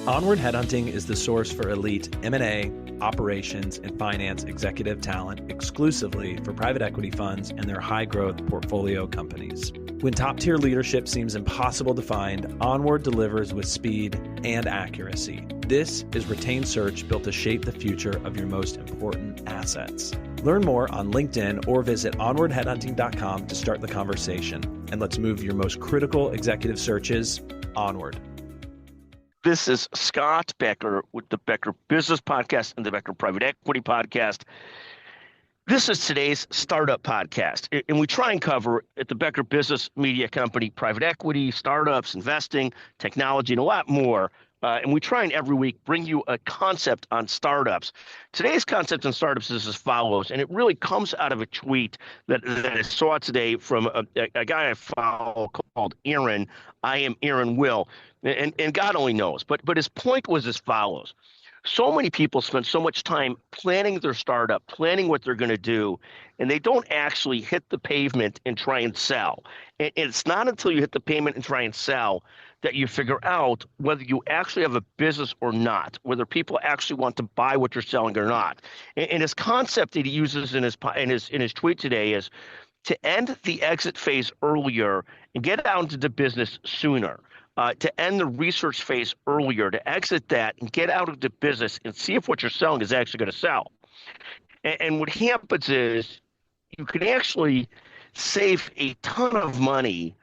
Onward Headhunting is the source for elite M&A, operations, and finance executive talent exclusively for private equity funds and their high-growth portfolio companies. When top-tier leadership seems impossible to find, Onward delivers with speed and accuracy. This is retained search built to shape the future of your most important assets. Learn more on LinkedIn or visit onwardheadhunting.com to start the conversation. And let's move your most critical executive searches onward. This is Scott Becker with the Becker Business Podcast and the Becker Private Equity Podcast. This is today's startup podcast, and we try and cover at the Becker Business Media Company, private equity, startups, investing, technology, and a lot more. And we try and every week bring you a concept on startups. Today's concept on startups is as follows, and it really comes out of a tweet that I saw today from a guy I follow called Aaron. I am Aaron Will, and God only knows. But his point was as follows. So many people spend so much time planning their startup, planning what they're going to do, and they don't actually hit the pavement and try and sell. And it's not until you hit the pavement and try and sell that you figure out whether you actually have a business or not, whether people actually want to buy what you're selling or not. And his concept that he uses in his tweet today is to end the exit phase earlier and get out into the business sooner. To end the research phase earlier, to exit that and get out of the business and see if what you're selling is actually going to sell. And what happens is you can actually save a ton of money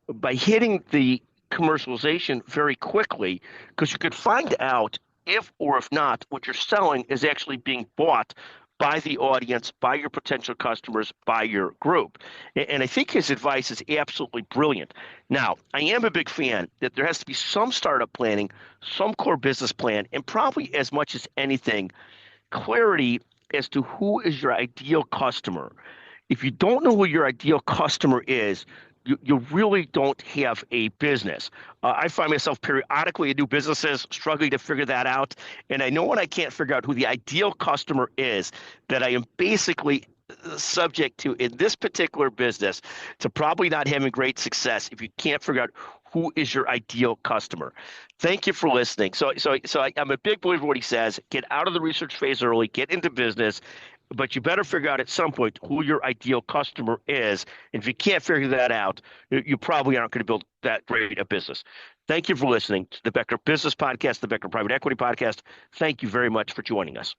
by hitting the commercialization very quickly, because you could find out if or if not what you're selling is actually being bought by the audience, by your potential customers, by your group. And I think his advice is absolutely brilliant. Now, I am a big fan that there has to be some startup planning, some core business plan, and probably as much as anything, clarity as to who is your ideal customer. If you don't know who your ideal customer is, you really don't have a business. I find myself periodically in new businesses struggling to figure that out. And I know when I can't figure out who the ideal customer is, that I am basically subject to, in this particular business, to probably not having great success if you can't figure out who is your ideal customer. Thank you for listening. So I'm a big believer in what he says. Get out of the research phase early, get into business. But you better figure out at some point who your ideal customer is. And if you can't figure that out, you probably aren't going to build that great a business. Thank you for listening to the Becker Business Podcast, the Becker Private Equity Podcast. Thank you very much for joining us.